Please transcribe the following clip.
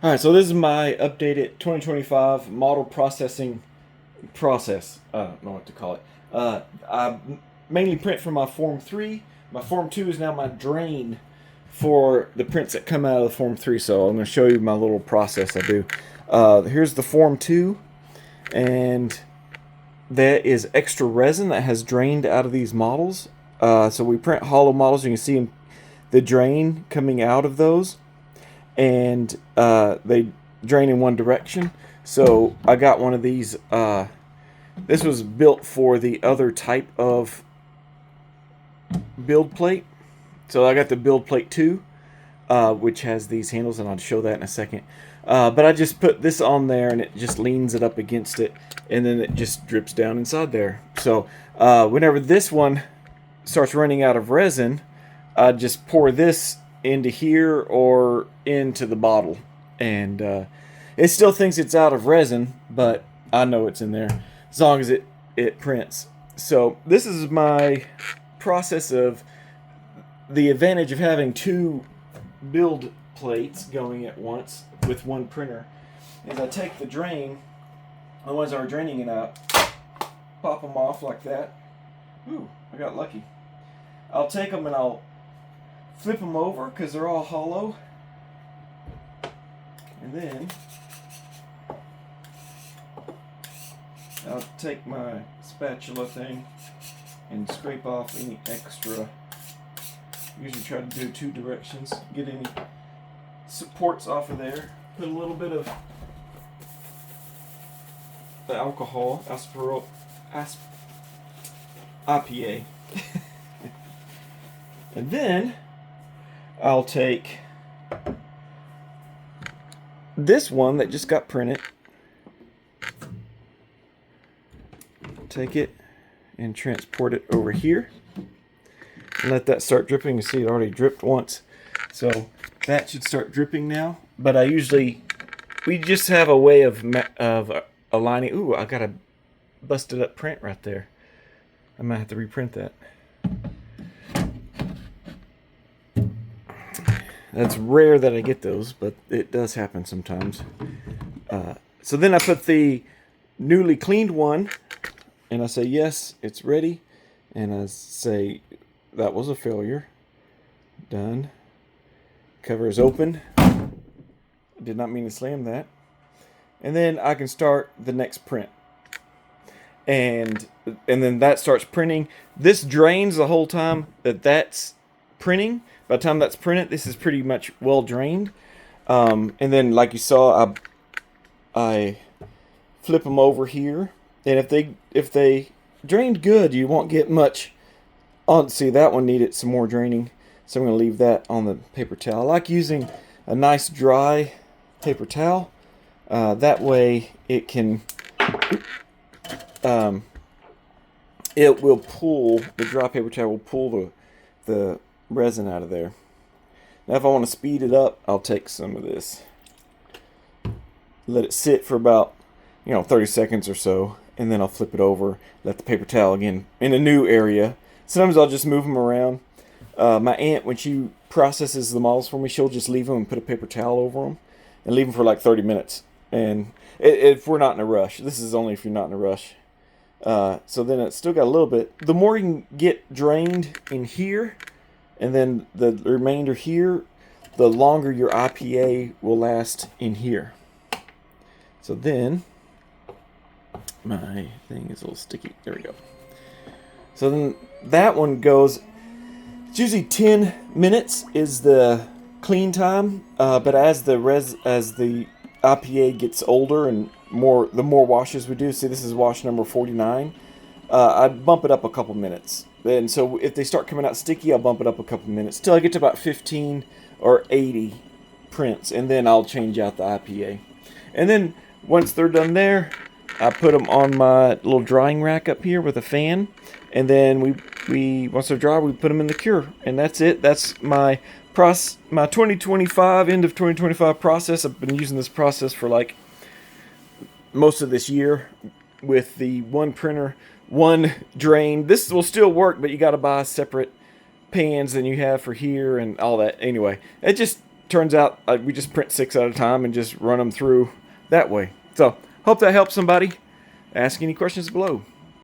All right, so this is my updated 2025 model processing process. I don't know what to call it. I mainly print from my Form 3. My Form 2 is now my drain for the prints that come out of the Form 3. So I'm going to show you my little process I do. Here's the Form 2, and that is extra resin that has drained out of these models. So we print hollow models. You can see the drain coming out of those, and they drain in one direction. So I got one of these. This was built for the other type of build plate. So I got the build plate 2, which has these handles, and I'll show that in a second. But I just put this on there, and it just leans it up against it, and then it just drips down inside there. So whenever this one starts running out of resin, I just pour this into here or into the bottle, and it still thinks it's out of resin, but I know it's in there as long as it prints. So this is my process of the advantage of having two build plates going at once with one printer is I take the drain, the ones that are draining it out, pop them off like that. Ooh, I got lucky. I'll take them and I'll flip them over because they're all hollow, and then I'll take my spatula thing and scrape off any extra. Usually try to do two directions, get any supports off of there. Put a little bit of the alcohol, IPA. And then I'll take this one that just got printed, take it and transport it over here and let that start dripping. You see it already dripped once, so that should start dripping now. But we just have a way of aligning. Ooh, I got a busted up print right there. I might have to reprint that. That's rare that I get those, but it does happen sometimes. So then I put the newly cleaned one, and I say, yes, it's ready. And I say, that was a failure. Done. Cover is open. Did not mean to slam that. And then I can start the next print. And then that starts printing. This drains the whole time that's printing. By the time that's printed, this is pretty much well drained. And then, like you saw, I flip them over here, and if they drained good, you won't get much on. See, that one needed some more draining, so I'm going to leave that on the paper towel. I like using a nice dry paper towel. That way, it can it will pull, the dry paper towel will pull the resin out of there. Now if I want to speed it up, I'll take some of this, let it sit for about 30 seconds or so, and then I'll flip it over, let the paper towel again in a new area. Sometimes I'll just move them around. My aunt, when she processes the models for me, she'll just leave them and put a paper towel over them and leave them for like 30 minutes. And if we're not in a rush, this is only if you're not in a rush. So then it's still got a little bit. The more you can get drained in here, and then the remainder here, the longer your IPA will last in here. So then, my thing is a little sticky. There we go. So then that one goes, it's usually 10 minutes is the clean time. But as the IPA gets older and the more washes we do, see this is wash number 49, I bump it up a couple minutes. And so if they start coming out sticky, I'll bump it up a couple minutes till I get to about 15 or 80 prints, and then I'll change out the IPA. And then once they're done there, I put them on my little drying rack up here with a fan, and then we once they're dry, we put them in the cure, and that's it. That's my 2025 end of 2025 process. I've been using this process for like most of this year with the one printer, one drain. This will still work, but you got to buy separate pans than you have for here and all that. Anyway, it just turns out we just print 6 at a time and just run them through that way. So hope that helps somebody. Ask any questions below.